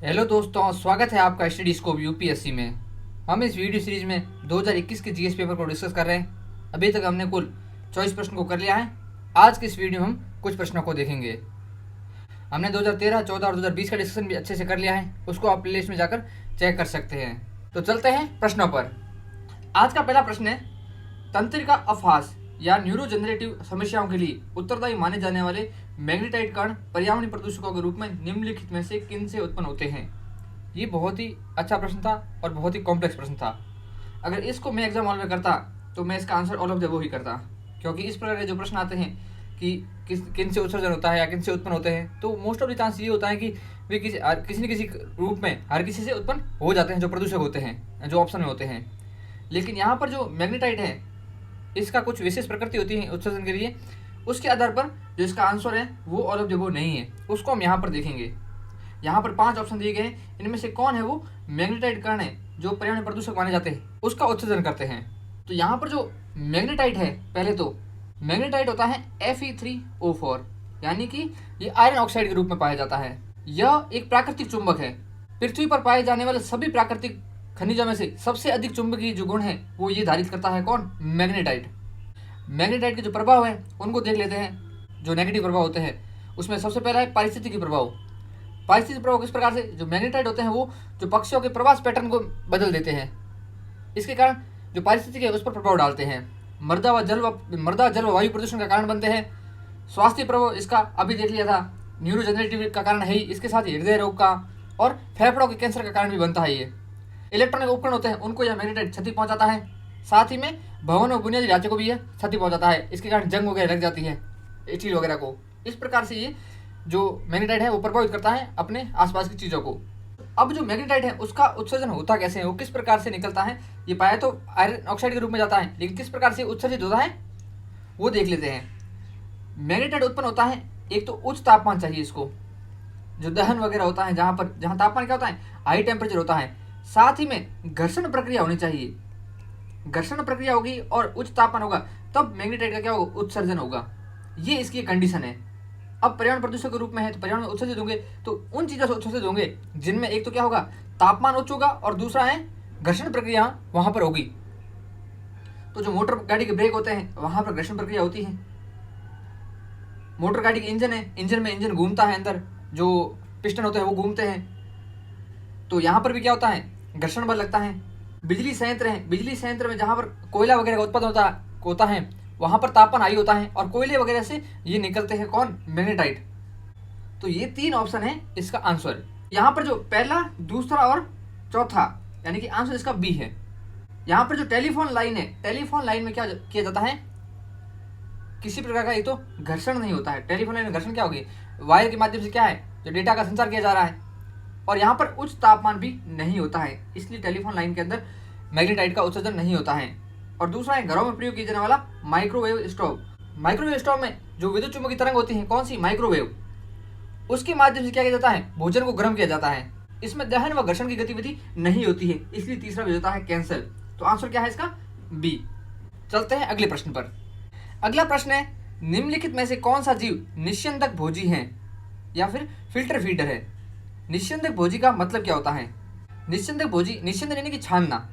Hello दोस्तों, स्वागत है आपका स्टडी स्कोप यूपीएससी में। हम इस वीडियो सीरीज में 2021 के जीएस पेपर को डिस्कस कर रहे हैं। अभी तक हमने कुल 24 प्रश्न को कर लिया है। आज के इस वीडियो में हम कुछ प्रश्नों को देखेंगे। हमने 2013, 14 और 2020 का डिस्कशन भी अच्छे से कर लिया है, उसको आप प्लेलिस्ट में जाकर चेक कर सकते हैं। तो चलते हैं प्रश्नों पर। आज का पहला प्रश्न है, तंत्रिका अपहास या न्यूरोजेनरेटिव समस्याओं के लिए उत्तरदायी माने जाने वाले मैग्नेटाइट कण पर्यावरणीय प्रदूषकों के रूप में निम्नलिखित में से किन से उत्पन्न होते हैं। ये बहुत ही अच्छा प्रश्न था और बहुत ही कॉम्प्लेक्स प्रश्न था। अगर इसको मैं एग्जाम हॉल में करता तो मैं इसका आंसर ऑल ऑफ द वो ही करता, क्योंकि इस प्रकार के जो प्रश्न आते हैं कि किन से उत्सर्जन होता है या किन से उत्पन्न होते हैं, तो मोस्ट ऑफ द चांस ये होता है कि वे किसी न किसी रूप में हर किसी से उत्पन्न हो जाते हैं, जो प्रदूषक होते हैं, जो ऑप्शन में होते हैं। लेकिन यहाँ पर जो मैग्नेटाइट है, इसका कुछ विशेष प्रकृति होती है उत्सर्जन के लिए। उसके आधार पर जो इसका आंसर है वो ऑल ऑफ द वो नहीं है, उसको हम यहाँ पर देखेंगे। यहाँ पर 5 ऑप्शन दिए गए हैं, इनमें से कौन है वो मैग्नेटाइट कण है जो पर्यावरणीय प्रदूषक माने जाते हैं, उसका उत्सर्जन करते हैं। तो यहाँ पर जो मैग्नेटाइट है, पहले तो मैग्नेटाइट होता है Fe3O4, यानी कि ये आयरन ऑक्साइड के रूप में पाया जाता है। यह एक प्राकृतिक चुंबक है। पृथ्वी पर पाए जाने वाले सभी प्राकृतिक खनिजों में से सबसे अधिक चुंबकीय जो गुण है वो ये धारित करता है। कौन? मैग्नेटाइट। मैग्नेटाइट के जो प्रभाव है उनको देख लेते हैं। जो नेगेटिव प्रभाव होते हैं उसमें सबसे पहला है पारिस्थितिकी प्रभाव। पारिस्थितिक प्रभाव किस प्रकार से, जो मैग्नेटाइट होते हैं वो जो पक्षियों के प्रवास पैटर्न को बदल देते हैं। इसके कारण जो पारिस्थितिकी है उस पर प्रभाव डालते हैं। मृदा जल व वायु प्रदूषण का कारण बनते हैं। स्वास्थ्य प्रभाव इसका अभी देख लिया था, न्यूरोजेनरेटिव का कारण है ही। इसके साथ ही हृदय रोग का और फेफड़ों के कैंसर का कारण भी बनता है। ये इलेक्ट्रॉनिक उपकरण होते हैं उनको यह मैग्नेटाइट क्षति पहुंचाता है। साथ ही में भवन और बुनियादी ढांचे को भी यह क्षति पहुंचाता है। इसके कारण जंग वगैरह लग जाती है स्टील वगैरह को। इस प्रकार से ये जो मैग्नेटाइट है वो प्रभावित करता है अपने आसपास की चीज़ों को। अब जो मैग्नेटाइट है उसका उत्सर्जन होता कैसे है, वो किस प्रकार से निकलता है। ये पाया तो आयरन ऑक्साइड के रूप में जाता है, लेकिन किस प्रकार से उत्सर्जित होता है वो देख लेते हैं। मैग्नेटाइट उत्पन्न होता है, एक तो उच्च तापमान चाहिए इसको, जो दहन वगैरह होता है, जहाँ तापमान क्या होता है, हाई टेम्परेचर होता है। साथ ही में घर्षण प्रक्रिया होनी चाहिए। घर्षण प्रक्रिया होगी और उच्च तापमान होगा, तब मैग्नेटाइट का क्या होगा, उत्सर्जन होगा। ये इसकी कंडीशन है। अब पर्यावरण प्रदूषक के रूप में है तो पर्यावरण में उत्सर्जित होंगे तो उन चीज़ों से उत्सर्जित होंगे जिनमें एक तो क्या होगा, तापमान उच्च होगा, और दूसरा है घर्षण प्रक्रिया वहां पर होगी। तो जो मोटर गाड़ी के ब्रेक होते हैं वहां पर घर्षण प्रक्रिया होती है। मोटर गाड़ी के इंजन है, इंजन में इंजन घूमता है, अंदर जो पिस्टन होते हैं वो घूमते हैं, तो यहाँ पर भी क्या होता है, घर्षण बल लगता है। बिजली संयंत्र है, बिजली संयंत्र में जहाँ पर कोयला वगैरह का उत्पादन होता है वहाँ पर तापमान हाई होता है, और कोयले वगैरह से ये निकलते हैं कौन, मैग्नेटाइट। तो ये 3 ऑप्शन है इसका आंसर। यहाँ पर जो पहला, दूसरा और चौथा, यानी कि आंसर इसका बी है। यहाँ पर जो टेलीफोन लाइन है, टेलीफोन लाइन में क्या किया जाता है, किसी प्रकार का एक तो घर्षण नहीं होता है। टेलीफोन लाइन में घर्षण क्या होगी, वायर के माध्यम से क्या है, जो डेटा का संचार किया जा रहा है, और यहाँ पर उच्च तापमान भी नहीं होता है, इसलिए टेलीफोन लाइन के अंदर मैग्नेटाइट का उत्सर्जन नहीं होता है। और दूसरा है घरों में प्रयोग किया जाने वाला माइक्रोवेव स्टोव। माइक्रोवेव स्टोव में जो विद्युत चुम्बकीय तरंग होती है, कौन सी, माइक्रोवेव, उसके माध्यम से क्या किया जाता है, भोजन को गर्म किया जाता है। इसमें दहन व घर्षण की गतिविधि नहीं होती है, इसलिए तीसरा भी होता है कैंसर। तो आंसर क्या है इसका, बी। चलते हैं अगले प्रश्न पर। अगला प्रश्न है, निम्नलिखित में से कौन सा जीव निस्यंदक भोजी है या फिर फिल्टर फीडर है। निस्यंदक भोजी का मतलब क्या होता है। निस्यंदक भोजी, निस्यंदन यानी कि छानना,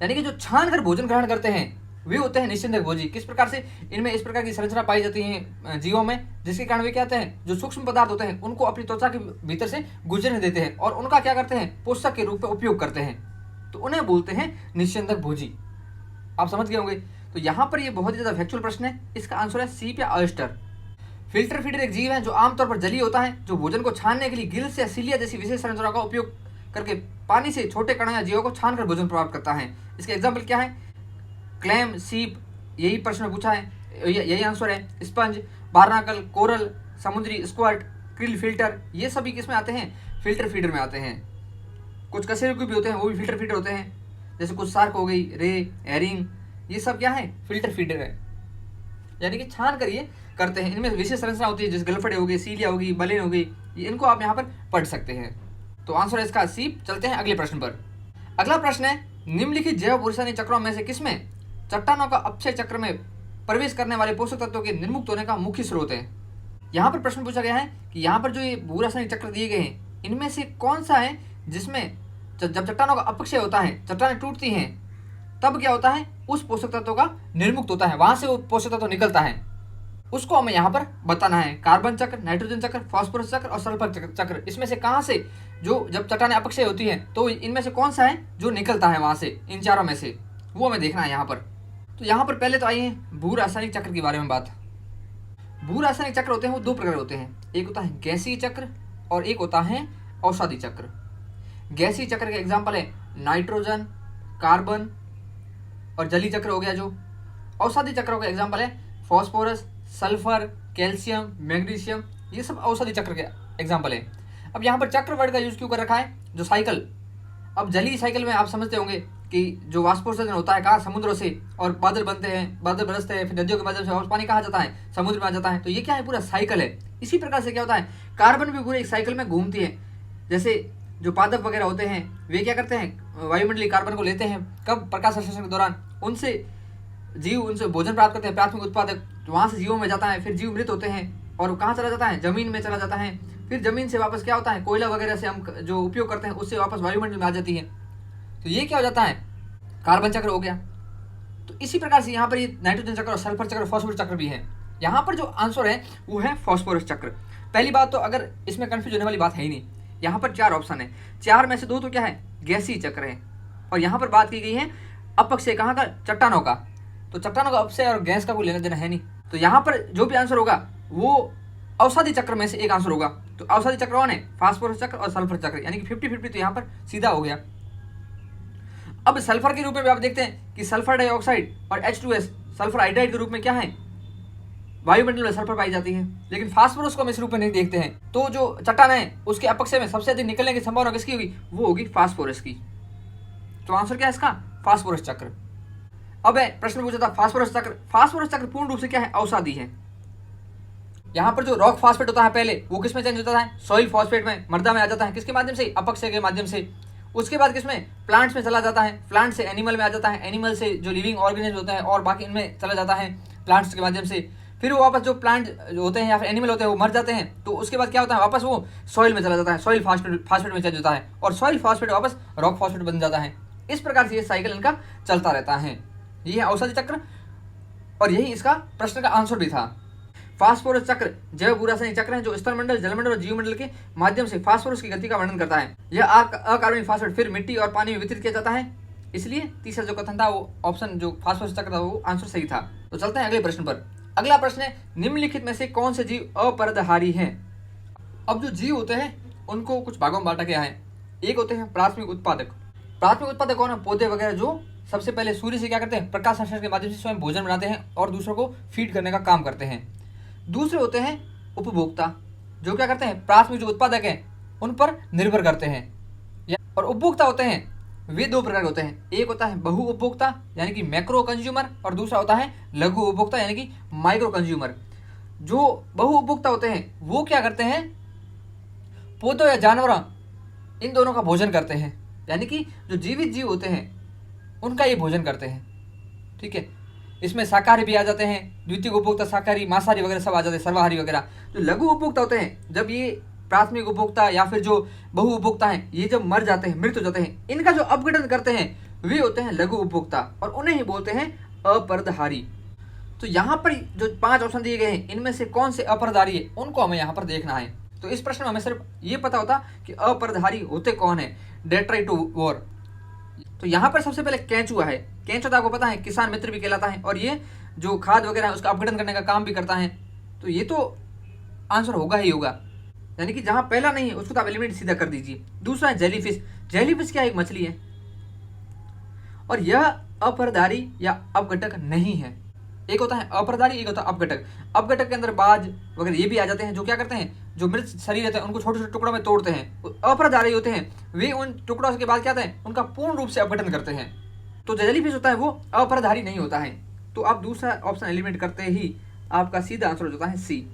यानी कि जो छान कर भोजन ग्रहण करते हैं वे होते हैं निस्यंदक भोजी। किस प्रकार से, इनमें इस प्रकार की संरचना पाई जाती है जीवों में, जिसके कारण वे क्या होते हैं, जो सूक्ष्म पदार्थ होते हैं उनको अपनी त्वचा के भीतर से गुजरने देते हैं और उनका क्या करते हैं, पोषक के रूप में उपयोग करते हैं, तो उन्हें बोलते हैं निस्यंदक भोजी। आप समझ गए होंगे। तो यहाँ पर ये बहुत ही ज्यादा फैक्चुअल प्रश्न है, इसका आंसर है सीप या ऑयस्टर। फिल्टर फीडर एक जीव है जो आमतौर पर जलीय होता है, जो भोजन को छानने के लिए गिल्स या सिलिया जैसी विशेष संरचनाओं का उपयोग करके पानी से छोटे कणों या जीवों को छानकर भोजन प्राप्त करता है। इसके एग्जाम्पल क्या है, क्लैम, सीप, यही प्रश्न में पूछा है, यही आंसर है। स्पंज, बार्नाकल, कोरल, समुद्री स्क्वाड, क्रिल, फिल्टर, ये सभी किसमें आते हैं, फिल्टर फीडर में आते हैं। कुछ कशेरुकी भी होते हैं, वो भी फिल्टर फीडर होते हैं, जैसे कुछ शार्क हो गई, रे, एरिंग, ये सब क्या है, फिल्टर फीडर है, यानी कि छान कर ये करते हैं। इनमें विशेष संरचना होती है, जैसे गलफड़े हो गई, सीलिया हो गई, बलेन हो गई, इनको आप यहाँ पर पढ़ सकते हैं। तो आंसर है इसका सीप। चलते हैं अगले प्रश्न पर। अगला प्रश्न है, निम्नलिखित जैव भूरासायनिक चक्रों में से किसमें चट्टानों का अपक्षय चक्र में प्रवेश करने वाले पोषक तत्वों के निर्मुक्त होने का मुख्य स्रोत है। यहाँ पर प्रश्न पूछा गया है कि यहाँ पर जो ये भूरासायनिक चक्र दिए गए हैं इनमें से कौन सा है जिसमें जब चट्टानों का अपक्षय होता है, चट्टानें टूटती हैं, तब क्या होता है, उस पोषक तत्वों का निर्मुक्त होता है, वहां से वो पोषक तत्व निकलता है, उसको हमें यहाँ पर बताना है। कार्बन चक्र, नाइट्रोजन चक्र, फास्फोरस चक्र और सल्फर चक्र, इसमें से कहाँ से, जो जब चट्टानें अपक्षय होती है तो इनमें से कौन सा है जो निकलता है वहां से, इन चारों में से, वो हमें देखना है यहाँ पर। तो यहाँ पर पहले तो आइए भू रासायनिक चक्र के बारे में बात। भू रासायनिक चक्र होते हैं वो दो प्रकार होते हैं, एक होता है गैसीय चक्र और एक होता है औषधि चक्र। गैसीय चक्र के एग्जाम्पल है नाइट्रोजन, कार्बन और जलीय चक्र हो गया। जो औषधि चक्रों का एग्जाम्पल है फॉस्फोरस, सल्फर, कैल्शियम, मैग्नीशियम, ये सब औषधि चक्र के एग्जाम्पल है। अब यहाँ पर चक्र वर्ड का यूज क्यों कर रखा है, जो साइकिल, अब जलीय साइकिल में आप समझते होंगे कि जो वाष्पोत्सर्जन होता है कहाँ, समुद्रों से, और बादल बनते हैं, बादल बरसते हैं, फिर नदियों के माध्यम से वापस पानी कहाँ जाता है, समुद्र में आ जाता है। तो ये क्या है, पूरा साइकिल है। इसी प्रकार से क्या होता है, कार्बन भी पूरे एक साइकिल में घूमती है। जैसे जो पादप वगैरह होते हैं वे क्या करते हैं, वायुमंडलीय कार्बन को लेते हैं, कब, प्रकाश संश्लेषण के दौरान, उनसे जीव उनसे भोजन प्राप्त करते हैं, प्राथमिक उत्पादक, वहाँ से जीवों में जाता है, फिर जीव मृत होते हैं और कहाँ चला जाता है, जमीन में चला जाता है, फिर जमीन से वापस क्या होता है, कोयला वगैरह से हम जो उपयोग करते हैं उससे वापस वायुमंडल में आ जाती है। तो ये क्या हो जाता है, कार्बन चक्र हो गया। तो इसी प्रकार से यहाँ पर ये नाइट्रोजन चक्र और सल्फर चक्र, फास्फोरस चक्र भी है। यहाँ पर जो आंसर है वो है फास्फोरस चक्र। पहली बात तो अगर इसमें कंफ्यूज होने वाली बात है ही नहीं, यहाँ पर 4 ऑप्शन है, 4 में से 2 तो क्या है, गैसीय चक्र है, और यहाँ पर बात की गई है अपक्षय कहाँ का, चट्टानों का। तो चट्टानों का अपक्षय और गैस का कोई लेना देना है नहीं। तो यहाँ पर जो भी आंसर होगा वो औषधि चक्र में से एक आंसर होगा। तो औषधि चक्र कौन है, फास्फोरस चक्र और सल्फर चक्र, यानी कि 50-50 तो यहाँ पर सीधा हो गया। अब सल्फर के रूप में भी आप देखते हैं कि सल्फर डाइऑक्साइड और H2S सल्फर हाइड्राइड के रूप में क्या है, वायुमंडल में सल्फर पाई जाती है, लेकिन फास्फोरस को हम इस रूप में नहीं देखते हैं। तो जो चट्टान है उसके अपक्षय में सबसे अधिक निकलने की संभावना किसकी होगी, वो होगी फास्फोरस की। तो आंसर क्या है इसका, फास्फोरस चक्र। अब प्रश्न पूछा था फास्फोरस चक्र, फास्फोरस चक्र पूर्ण रूप से क्या है, औषधि है। यहाँ पर जो रॉक फास्फेट होता है पहले, वो किस में चेंज होता है, सॉइल फॉस्फेट में, मृदा में आ जाता है, किसके माध्यम से, अपक्षय के माध्यम से। उसके बाद किसमें, प्लांट्स में चला जाता है, प्लांट से एनिमल में आ जाता है, एनिमल से जो लिविंग ऑर्गेनिज्म होते हैं और बाकी इनमें चला जाता है प्लांट्स के माध्यम से। फिर वो वापस जो प्लांट होते हैं या फिर एनिमल होते हैं वो मर जाते हैं, तो उसके बाद क्या होता है, वापस वो सॉइल में चला जाता है, सॉइल फास्फेट में चेंज होता है, और सॉइल फास्फेट वापस रॉक फास्फेट बन जाता है। इस प्रकार से ये साइकिल इनका चलता रहता है। ये है औषधि चक्र और यही इसका प्रश्न का आंसर भी था। फास्फोरस चक्र जैव भू रासायनिक चक्र है जो स्थलमंडल, जलमंडल और जीवमंडल के माध्यम से फास्फोरस की गति का वर्णन करता है। यह अकार्बनिक फास्फेट फिर मिट्टी और पानी में वितरित किया जाता है, इसलिए तीसरा जो कथन था वो ऑप्शन जो फास्फोरस चक्र था वो आंसर सही था। तो चलते हैं अगले प्रश्न पर। अगला प्रश्न है, निम्नलिखित में से कौन से जीव अपरदहारी हैं। अब जो जीव होते हैं उनको कुछ भागों में बांटा गया है। एक होते हैं प्राथमिक उत्पादक। प्राथमिक उत्पादक कौन है, पौधे वगैरह जो सबसे पहले सूर्य से क्या करते हैं, प्रकाश संश्लेषण के माध्यम से स्वयं भोजन बनाते हैं और दूसरों को फीड करने का काम करते हैं। दूसरे होते हैं उपभोक्ता, जो क्या करते हैं, प्राथमिक जो उत्पादक हैं उन पर निर्भर करते हैं। और उपभोक्ता होते हैं वे 2 प्रकार के होते हैं, एक होता है बहु उपभोक्ता यानी कि मैक्रो कंज्यूमर, और दूसरा होता है लघु उपभोक्ता यानी कि माइक्रो कंज्यूमर। जो बहु उपभोक्ता होते हैं वो क्या करते हैं, पौधों या जानवरों इन दोनों का भोजन करते हैं, यानी कि जो जीवित जीव होते हैं उनका ये भोजन करते हैं। ठीक है, इसमें शाकाहारी भी आ जाते हैं, द्वितीय उपभोक्ता शाकाहारी, मांसाहारी वगैरह सब आ जाते हैं, सर्वाहारी वगैरह। जो लघु उपभोक्ता होते हैं, जब ये प्राथमिक उपभोक्ता या फिर जो बहु उपभोक्ता हैं ये जब मर जाते हैं, मृत हो जाते हैं, इनका जो अपघटन करते हैं वे होते हैं लघु उपभोक्ता और उन्हें ही बोलते हैं अपरदहारी। तो यहाँ पर जो 5 ऑप्शन दिए गए हैं इनमें से कौन से अपरदहारी है उनको हमें यहाँ पर देखना है। तो इस प्रश्न में हमें सिर्फ ये पता होता कि अपरदहारी होते कौन है, डेट्राइटोवोर। तो यहाँ पर सबसे पहले केंचुआ है। केंचुआ आपको पता है किसान मित्र भी कहलाता है और ये जो खाद वगैरह है उसका अपघटन करने का काम भी करता है। तो ये तो आंसर होगा ही होगा, यानी कि जहां पहला नहीं है उसको तो आप एलिमिनेट सीधा कर दीजिए। दूसरा है जेलीफिश। जेलीफिश क्या एक मछली है और यह अपरदहारी या अपघटक नहीं है। एक होता है अपरदहारी, एक होता है अपघटक। अपघटक के अंदर बाज वगैरह ये भी आ जाते हैं जो क्या करते हैं, जो मृत शरीर रहते हैं उनको छोटे छोटे टुकड़ों में तोड़ते हैं। अपरदहारी होते हैं वे उन टुकड़ों के बाद क्या होता है, उनका पूर्ण रूप से अपघटन करते हैं। तो जो जेलीफिश होता है वो अपरदहारी नहीं होता है। तो आप दूसरा ऑप्शन एलिमिनेट करते ही आपका सीधा आंसर हो जाता है सी।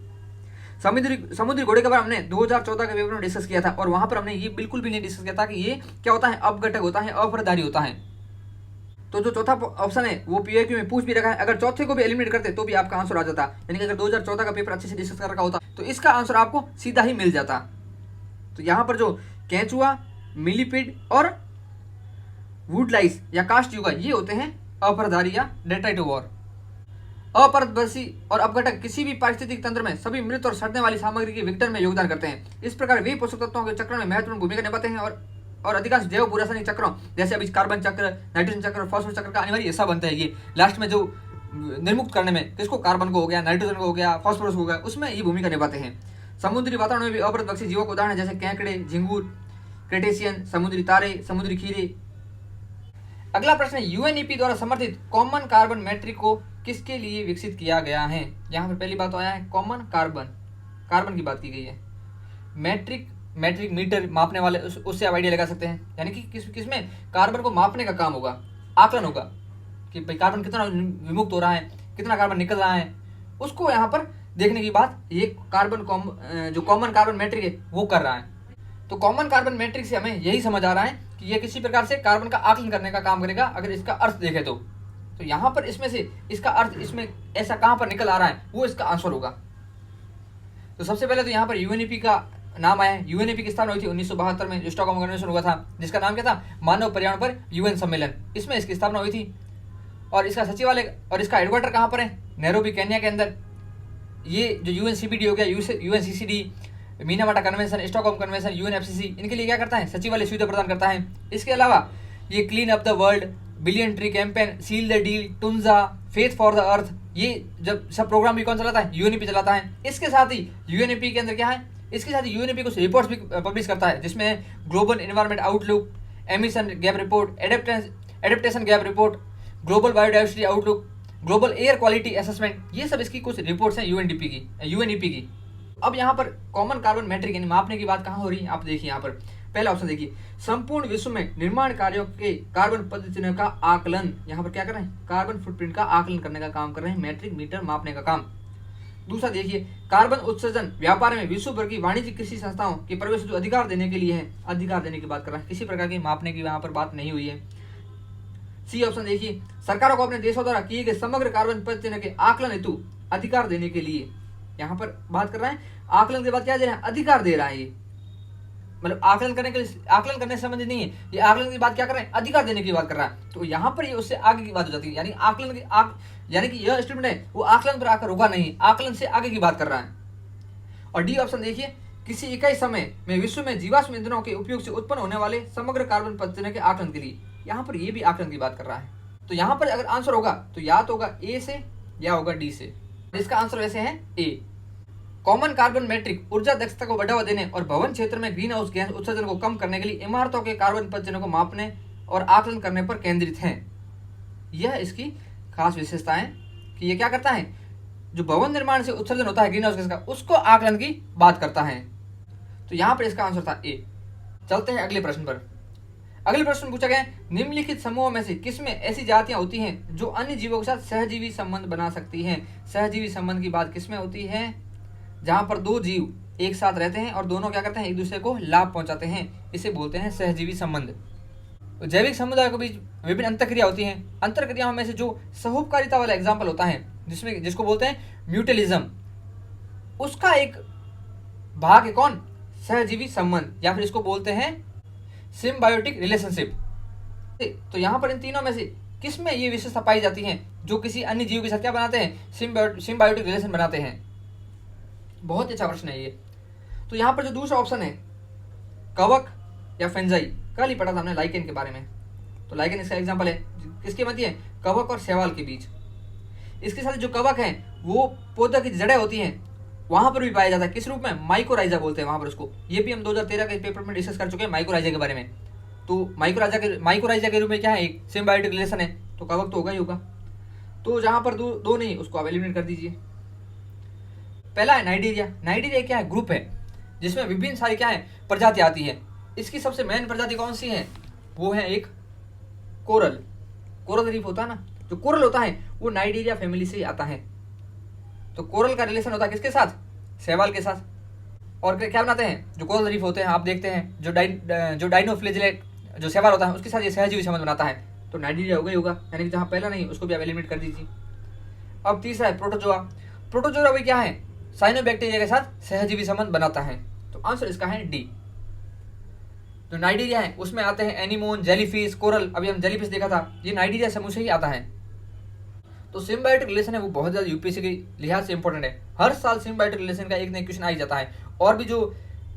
समुद्री घोड़े के बारे में हमने 2014 के पेपर में डिस्कस किया था और वहां पर हमने ये बिल्कुल भी नहीं डिस्कस किया था कि ये क्या होता है, अपघटक होता है, अपरदहारी होता है। तो जो चौथा ऑप्शन है वो पीआईक्यू में पूछ भी रखा है, अगर चौथे को भी एलिमिनेट करते तो भी आपका आंसर आ जाता, यानी कि अगर 2014 का पेपर अच्छे से डिस्कस कर रखा होता तो इसका आंसर आपको सीधा ही मिल जाता। तो यहाँ पर जो केंचुआ, मिलीपीड और वुडलाइस या कास्ट युगा ये होते हैं अपरधारी या डेट्राइटोवोर। अपरदर्शी और अपघटक किसी भी पारिस्थितिक तंत्र में सभी मृत और सड़ने वाली सामग्री के विघटन में योगदान करते हैं। इस प्रकार वे पोषक तत्वों के चक्र में महत्वपूर्ण भूमिका निभाते हैं और अधिकांश जैव रासायनिक चक्रों जैसे अभी कार्बन चक्र, नाइट्रोजन चक्र और फास्फोरस चक्र का अनिवार्य हिस्सा बनता है। ये लास्ट में जो निर्मुक्त करने में किसको, कार्बन को हो गया, नाइट्रोजन को हो गया, फास्फोरस को हो गया, उसमें ये भूमिका निभाते हैं। समुद्री वातावरण में भी अपरदर्शी जीवों के उदाहरण जैसे केकड़े, झिंगूर, क्रेटेशियन, समुद्री तारे, समुद्री खीरे। अगला प्रश्न है, यूएनईपी द्वारा समर्थित कॉमन कार्बन मैट्रिक को किसके लिए विकसित किया गया है। यहाँ पर पहली बात तो आया है कॉमन कार्बन की बात की गई है। मैट्रिक मीटर मापने वाले, उससे आप आइडिया लगा सकते हैं, यानी कि किसमें कार्बन को मापने का काम होगा, आकलन होगा कि भाई कार्बन कितना विमुक्त हो रहा है, कितना कार्बन निकल रहा है, उसको यहाँ पर देखने की बात ये जो कॉमन कार्बन मैट्रिक है वो कर रहा है। तो कॉमन कार्बन मैट्रिक से हमें यही समझ आ रहा है कि यह किसी प्रकार से कार्बन का आकलन करने का काम करेगा। अगर इसका अर्थ देखें तो यहाँ पर इसमें से इसका अर्थ इसमें ऐसा कहाँ पर निकल आ रहा है वो इसका आंसर होगा। तो सबसे पहले तो यहाँ पर यूएनईपी का नाम आया है। यूएनईपी की स्थापना हुई थी 1972 में, जो स्टॉकहोम कन्वेंशन हुआ था, जिसका नाम क्या था, मानव पर्यावरण पर यूएन सम्मेलन। इसमें इसकी स्थापना हुई थी और इसका सचिवालय और इसका हेडक्वार्टर कहाँ पर है, नैरोबी केन्या के अंदर। ये जो यूएनसीपीडी हो गया, UNCCD, Minamata convention, Stockholm convention, UNFCCC, इनके लिए क्या करता है, सचिवालय सुविधा प्रदान करता है। इसके अलावा ये clean up the world, billion tree campaign, seal the deal, Tunza, faith for the earth, ये जब सब प्रोग्राम भी कौन चलाता है, यूएनईपी चलाता है। इसके साथ ही यूएनईपी के अंदर क्या है, इसके साथ ही यूएनईपी कुछ रिपोर्ट्स भी पब्लिश करता है, जिसमें global environment outlook, emission gap report, adaptation gap report, global biodiversity outlook, global air quality assessment, ये सब इसकी कुछ रिपोर्ट्स हैं यूएनईपी की। अब यहाँ पर कॉमन कार्बन मैट्रिक यानी मापने की बात कहाँ हो रही है, आप देखिए यहाँ पर पहला ऑप्शन देखिए, संपूर्ण विश्व में निर्माण कार्यों के कार्बन पदचिह्न का आकलन। यहाँ पर क्या कर रहे हैं, कार्बन फुटप्रिंट का आकलन करने का काम कर रहे हैं, मैट्रिक मीटर मापने का काम। दूसरा देखिए, कार्बन उत्सर्जन व्यापार में विश्व भर की वाणिज्यिक कृषि संस्थाओं के प्रवेश जो अधिकार देने के लिए है, अधिकार देने की बात कर रहा है, किसी प्रकार की मापने की यहाँ पर बात नहीं हुई है। सी ऑप्शन देखिए, सरकारों को अपने देशों द्वारा किए गए समग्र कार्बन पदचिह्न के आकलन हेतु अधिकार देने के लिए, यहाँ पर बात कर रहा है आकलन के बाद क्या दे रहा है, अधिकार दे रहा है। ये मतलब आकलन करने से संबंधित नहीं है, ये आकलन की बात क्या कर रहे हैं, अधिकार देने की बात कर रहा है। तो यहाँ पर ये उससे आगे की बात हो जाती है, यानी कि यह स्टेटमेंट है वो आकलन पर आकर रुका नहीं, आकलन से आगे की बात कर रहा है। और डी ऑप्शन देखिए, किसी इकाई समय में विश्व में जीवाश्म ईंधनों के उपयोग से उत्पन्न होने वाले समग्र कार्बन पदचिह्न के आकलन के लिए, यहाँ पर ये भी आकलन की बात कर रहा है। तो यहाँ पर अगर आंसर होगा तो या तो होगा ए से या होगा डी से। इसका आंसर वैसे है ए। कॉमन कार्बन मैट्रिक ऊर्जा दक्षता को बढ़ावा देने और भवन क्षेत्र में ग्रीन हाउस गैस उत्सर्जन को कम करने के लिए इमारतों के कार्बन पदचिह्नों को मापने और आकलन करने पर केंद्रित है। यह इसकी खास विशेषता है कि यह क्या करता है, जो भवन निर्माण से उत्सर्जन होता है ग्रीन हाउस गैस का, उसको आकलन की बात करता है। तो यहाँ पर इसका आंसर था ए। चलते हैं अगले प्रश्न पर। अगले प्रश्न पूछा गया, निम्नलिखित समूहों में से किसमें ऐसी जातियां होती हैं जो अन्य जीवों के साथ सहजीवी संबंध बना सकती हैं। सहजीवी संबंध की बात किसमें होती है, जहां पर दो जीव एक साथ रहते हैं और दोनों क्या करते हैं, एक दूसरे को लाभ पहुंचाते हैं, इसे बोलते हैं सहजीवी संबंध। जैविक समुदाय के बीच विभिन्न अंतरक्रिया होती हैं। अंतरक्रियाओं में से जो सहोपकारिता वाला एग्जाम्पल होता है, जिसको बोलते हैं म्यूटलिज्म, उसका एक भाग है कौन, सहजीवी संबंध, या फिर इसको बोलते हैं सिम्बायोटिक रिलेशनशिप। तो यहाँ पर इन तीनों में से किसमें ये विशेषता पाई जाती है जो किसी अन्य जीव के साथ क्या बनाते हैं, सिम्बायोटिक रिलेशन बनाते हैं। बहुत अच्छा प्रश्न है ये। तो यहाँ पर जो दूसरा ऑप्शन है कवक या फेंजाई, कल ही पढ़ा था हमने लाइकेन के बारे में। तो लाइकेन इसका एग्जाम्पल है, किसके मध्य है, कवक और शैवाल के बीच। इसके साथ जो कवक है वो पौधा की जड़ें होती हैं, वहां पर भी पाया जाता है, किस रूप में, माइकोराइजा बोलते हैं वहां पर उसको। ये भी हम 2013 के पेपर में डिस्कस कर चुके हैं माइकोराइजा के बारे में। तो माइकोराइजा के रूप में क्या है, एक सिम्बायोटिक रिलेशन है, तो कवक तो होगा ही होगा। तो जहां पर दो नहीं, उसको आप एलिमिनेट कर दीजिए। पहला है नाइजीरिया। नाइजीरिया क्या है, ग्रुप है जिसमें विभिन्न सारी क्या है, प्रजाति आती है। इसकी सबसे मेन प्रजाति कौन सी है, वो है एक कोरल रीफ होता है ना, जो कोरल होता है वो नाइजीरिया फैमिली से आता है। तो कोरल का रिलेशन होता है किसके साथ, शैवाल के साथ। और क्या बनाते हैं, जो कोरल रीफ होते हैं आप देखते हैं, जो डाइनोफ्लेजिलेट जो शैवाल होता है उसके साथ ये सहजीवी संबंध बनाता है। तो नाइजीरिया होगा ही होगा, यानी कि जहाँ पहला नहीं उसको भी आप एलिमिनेट कर दीजिए। अब तीसरा है प्रोटोजोआ। प्रोटोजोआ भी क्या है, साइनोबैक्टीरिया के साथ सहजीवी संबंध बनाता है। तो आंसर इसका है डी। जो नाइजीरिया है उसमें आते हैं एनीमोन, जेलीफिश, कोरल। अभी हम जेलीफिश देखा था, ये नाइजीरिया समूह से ही आता है। तो सिम्बायोटिक रिलेशन है वो बहुत ज्यादा यूपीएससी के लिहाज से इंपॉर्टेंट है। हर साल सिम्बायोटिक रिलेशन का एक नया क्वेश्चन आ ही जाता है। और भी जो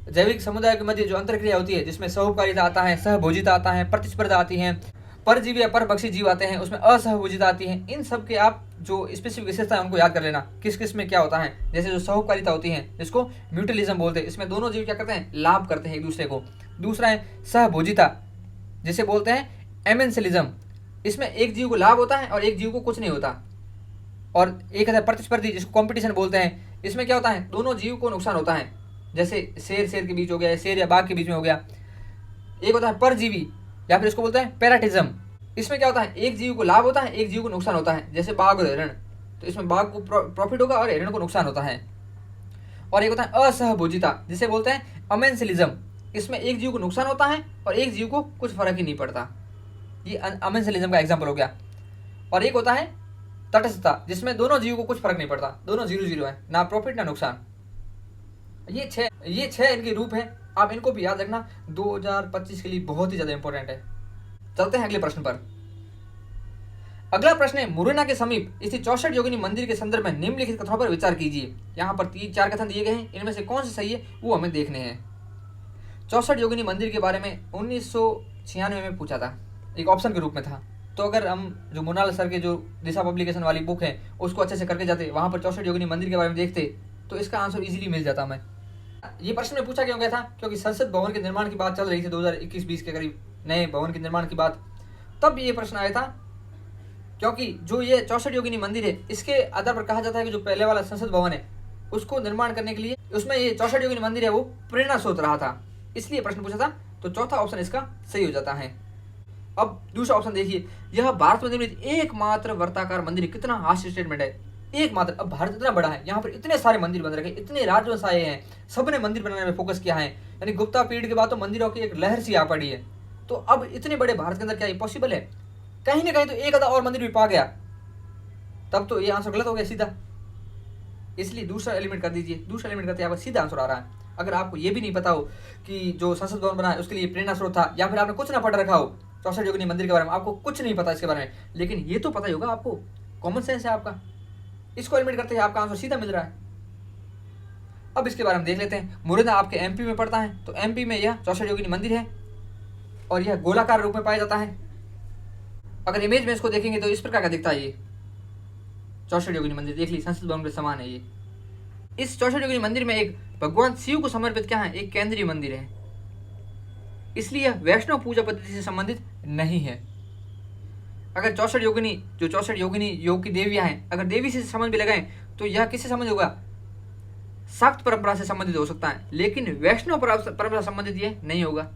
जैविक समुदाय के मध्य जो अंतरक्रिया होती है, जिसमें सहउपकारिता आता है, सहभोजिता आता है, प्रतिस्पर्धा आती है, परजीवी या परभक्षी जीव आते हैं, उसमें असहभोजिता आती है। इन सब के आप जो स्पेसिफिक विशेषता है उनको याद कर लेना, किस किस में क्या होता है। जैसे जो सहउपकारिता होती है, जिसको म्यूटुअलिज्म बोलते हैं, इसमें दोनों जीव क्या करते हैं, लाभ करते हैं एक दूसरे को। दूसरा है सहभोजिता, जिसे बोलते हैं एमेंसिलिज्म, इसमें एक जीव को लाभ होता है और एक जीव को कुछ नहीं होता। और एक है प्रतिस्पर्धी, जिसको कंपटीशन बोलते हैं, इसमें क्या होता है, दोनों जीव को नुकसान होता है। जैसे शेर के बीच हो गया, शेर या बाघ के बीच में हो गया। एक होता है परजीवी, या फिर इसको बोलते हैं पैराटिज्म, इसमें क्या होता है, एक जीव को लाभ होता है, एक जीव को नुकसान होता है। जैसे बाघ और हिरण, तो इसमें बाघ को प्रॉफिट होगा और हिरण को नुकसान होता है। और एक होता है असहभोजिता, जिसे बोलते हैं अमेंसिलिज्म, इसमें एक जीव को नुकसान होता है और एक जीव को कुछ फर्क ही नहीं पड़ता। ये अमेंसिलिज्म का एग्जाम्पल हो गया। और एक होता है तटस्थता, जिसमें दोनों जीव को कुछ फर्क नहीं पड़ता, दोनों 0-0 है, ना प्रॉफिट ना नुकसान। ये छह इनके रूप है, आप इनको भी याद रखना, 2025 के लिए बहुत ही ज्यादा इंपॉर्टेंट है। चलते हैं अगले प्रश्न पर। अगला प्रश्न है, मुरैना के समीप स्थित 64 योगिनी मंदिर के संदर्भ में निम्नलिखित कथनों पर विचार कीजिए। यहाँ पर 3-4 कथन दिए गए हैं, इनमें से कौन से सही है वो हमें देखने हैं। 64 योगिनी मंदिर के बारे में 1996 में पूछा था, एक ऑप्शन के रूप में था। तो अगर हम जो मोनाल सर के जो दिशा पब्लिकेशन वाली बुक है उसको अच्छे से करके जाते, वहां पर 64 योगिनी मंदिर के बारे में देखते, तो इसका आंसर इजीली मिल जाता हमें। ये प्रश्न में पूछा क्यों गया था, क्योंकि संसद भवन के निर्माण की बात चल रही थी 2021-20 के करीब, नए भवन के निर्माण की बात, तब ये प्रश्न आया था। क्योंकि जो ये 64 योगिनी मंदिर है, इसके आधार पर कहा जाता है कि जो पहले वाला संसद भवन है उसको निर्माण करने के लिए उसमें ये 64 योगिनी मंदिर है वो प्रेरणा स्रोत रहा था, इसलिए प्रश्न पूछा था। तो चौथा ऑप्शन इसका सही हो जाता है। अब दूसरा ऑप्शन देखिए, यह भारत में निर्मित एकमात्र वर्ताकार मंदिर, कितना हास्य स्टेटमेंट है, एकमात्र। अब भारत इतना बड़ा है, यहाँ पर इतने सारे मंदिर बन रखे, इतने राजवंश आए हैं, सबने मंदिर बनाने में फोकस किया है, यानी गुप्ता पीरियड के बाद तो मंदिरों की एक लहर सी आ पड़ी है। तो अब इतने बड़े भारत के अंदर क्या ये पॉसिबल है? कहीं ना कहीं तो एक आधा और मंदिर भी पा गया, तब तो ये आंसर गलत हो गया सीधा, इसलिए दूसरा एलिमेंट कर दीजिए। दूसरा एलिमेंट करते यहाँ पर सीधा आंसर आ रहा है। अगर आपको ये भी नहीं पता हो कि जो संसद भवन बना है उसके लिए प्रेरणा स्रोत था, या फिर आपने कुछ ना पढ़ रखा हो 64 योगिनी मंदिर के बारे में, आपको कुछ नहीं पता इसके बारे में, लेकिन ये तो पता ही होगा आपको, कॉमन सेंस है आपका, इसको एलिमेंट करते हैं आपका आंसर सीधा मिल रहा है। अब इसके बारे में देख लेते हैं। मुरैना आपके एमपी में पड़ता है, तो एमपी में यह 64 योगिनी मंदिर है और यह गोलाकार रूप में पाया जाता है। अगर इमेज में इसको देखेंगे तो इस प्रकार का दिखता है। ये 64 योगिनी मंदिर देख ली, संसद भवन के समान है ये। इस 64 योगिनी मंदिर में एक भगवान शिव को समर्पित क्या है, एक केंद्रीय मंदिर है, इसलिए यह वैष्णव पूजा पद्धति से संबंधित नहीं है। अगर 64 योगिनी, जो 64 योगिनी योग की देवियां हैं, अगर देवी से संबंध भी लगाएं तो यह किससे संबंध होगा, शाक्त परंपरा से संबंधित हो सकता है, लेकिन वैष्णव परंपरा संबंधित ये नहीं होगा।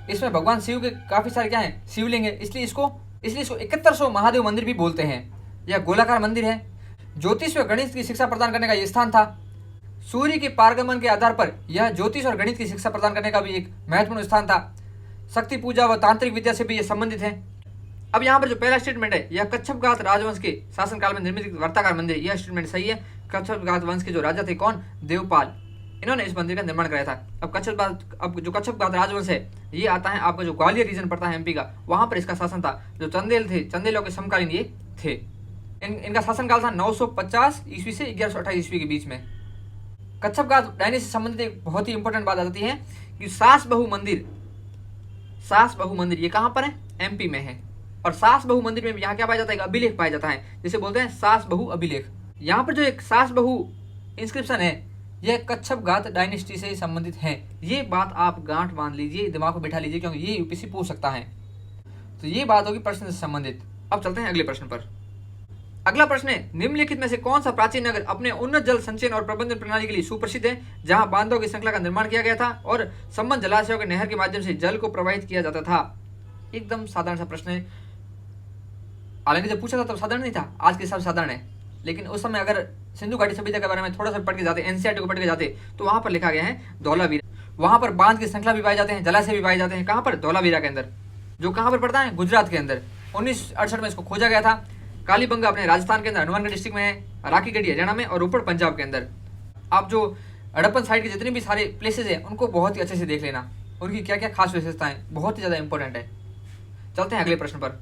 इसमें भगवान शिव के काफी सारे क्या है, शिवलिंग है, इसलिए इसको 7100 महादेव मंदिर भी बोलते हैं। यह गोलाकार मंदिर है। ज्योतिष व गणित की शिक्षा प्रदान करने का यह स्थान था। सूर्य के पारगमन के आधार पर यह ज्योतिष और गणित की शिक्षा प्रदान करने का भी एक महत्वपूर्ण स्थान था। शक्ति पूजा व तांत्रिक विद्या से भी यह संबंधित है। अब यहाँ पर जो पहला स्टेटमेंट है, यह कच्छपघात राजवंश के शासनकाल में निर्मित वर्ताकार मंदिर, यह स्टेटमेंट सही है। कच्छपघात वंश के जो राजा थे कौन, देवपाल, इन्होंने इस मंदिर का निर्माण कराया था। अब जो कच्छपघात राजवंश है ये आता है आपका जो ग्वालियर रीजन पड़ता है एमपी का, वहां पर इसका शासन था। जो चंदेल थे, चंदेलों के समकालीन ये थे। इनका शासनकाल था 950 ईस्वी से 1128 ईस्वी के बीच में। कच्छपघात डायनेस्टी से संबंधित एक बहुत ही इंपॉर्टेंट बात आ जाती है कि सास बहु मंदिर ये कहां पर है, एमपी में है। और सास बहु मंदिर में यहाँ क्या पाया जाता है, एक अभिलेख पाया जाता है, जिसे बोलते हैं सास बहु अभिलेख। यहाँ पर जो एक सास बहु इंस्क्रिप्शन है यह कच्छपघात डायनेस्टी से संबंधित है। ये बात आप गांठ बांध लीजिए, दिमाग में बैठा लीजिए, क्योंकि ये यूपीएससी पूछ सकता है। तो ये बात होगी प्रश्न से संबंधित। अब चलते हैं अगले प्रश्न पर। अगला प्रश्न है, निम्नलिखित में से कौन सा प्राचीन नगर अपने उन्नत जल संचयन और प्रबंधन प्रणाली के लिए सुप्रसिद्ध है, जहां बांधों की श्रृंखला का निर्माण किया गया था और संबंध जलाशयों के नहर के माध्यम से जल को प्रवाहित किया जाता था। एकदम साधारण सा प्रश्न है। हालांकि जब पूछा था तब साधारण नहीं था, आज के हिसाब से साधारण है, लेकिन उस समय अगर सिंधु घाटी सभ्यता के बारे में थोड़ा सा पढ़ के जाते, एनसीईआरटी को पढ़ के जाते, तो वहां पर लिखा गया है धौलावीरा। वहां पर बांध की श्रृंखला भी पाए जाते हैं, जलाशय भी पाए जाते हैं। कहां पर, धौलावीरा के अंदर, जो कहां पर पड़ता है, गुजरात के अंदर। 1968 में इसको खोजा गया था। कालीबंगा अपने राजस्थान के अंदर, हनुमानगढ़ डिस्ट्रिक्ट में है, राखीगढ़ी हरियाणा में और रोपड़ पंजाब के अंदर। आप जो हड़प्पन साइड के जितने भी सारे प्लेसेस हैं उनको बहुत ही अच्छे से देख लेना। उनकी क्या क्या खास विशेषताएं, बहुत ही ज़्यादा इंपॉर्टेंट है। चलते हैं अगले प्रश्न पर।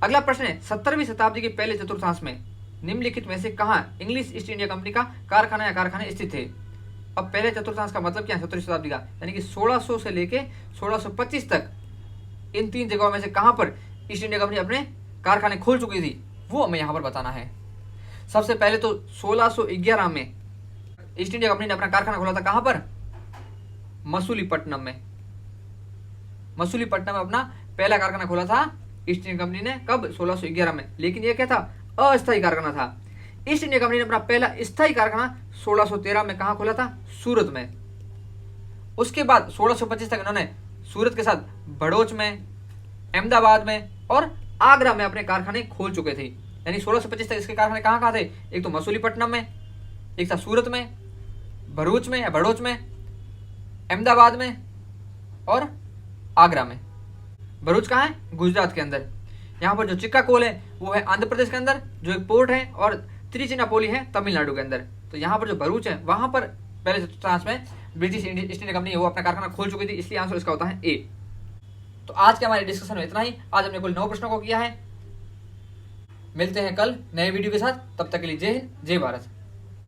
अगला प्रश्न है, 17वीं शताब्दी के पहले चतुर्थांश में निम्नलिखित में से कहाँ इंग्लिश ईस्ट इंडिया कंपनी का कारखाना या कारखाने स्थित थे। अब पहले चतुर्थांश का मतलब क्या है? 17वीं शताब्दी का, यानी कि 1600 से लेके 1625 तक इन 3 जगहों में से कहां पर ईस्ट इंडिया कंपनी अपने कारखाने खोल चुकी थी, वो हमें यहां पर बताना है। सबसे पहले तो 1611 में ईस्ट इंडिया कंपनी ने अपना कारखाना खोला था कहां पर? मसूलीपट्टनम में। मसूलीपट्टनम में अपना पहला कारखाना खोला था ईस्ट इंडिया कंपनी ने। कब? 1611 में। लेकिन यह क्या था? अस्थायी कारखाना था। ईस्ट इंडिया कंपनी ने अपना पहला स्थायी कारखाना 1613 में कहां खोला था? सूरत में। उसके बाद 1625 तक इन्होंने सूरत के साथ भड़ोच में, अहमदाबाद में और आगरा में अपने कारखाने खोल चुके थे। यानी 1625 तक इसके कारखाने कहां कहां थे? एक तो मसूलीपट्टनम में, एक था सूरत में, भरूच में या भड़ोच में, अहमदाबाद में और आगरा में। भरूच कहाँ है? गुजरात के अंदर। यहाँ पर जो चिक्का कोल है वो है आंध्र प्रदेश के अंदर, जो एक पोर्ट है, और त्रिचिनापोली है तमिलनाडु के अंदर। तो यहाँ पर जो भरूच है वहां पर पहले चतुर्थांश में ब्रिटिश ईस्ट इंडिया कंपनी है वो अपना कारखाना खोल चुकी थी, इसलिए आंसर इसका होता है ए। तो आज के हमारे डिस्कशन में इतना ही। आज हमने कुल 9 प्रश्नों को किया है। मिलते हैं कल नए वीडियो के साथ, तब तक के लिए जय हिंद, जय भारत।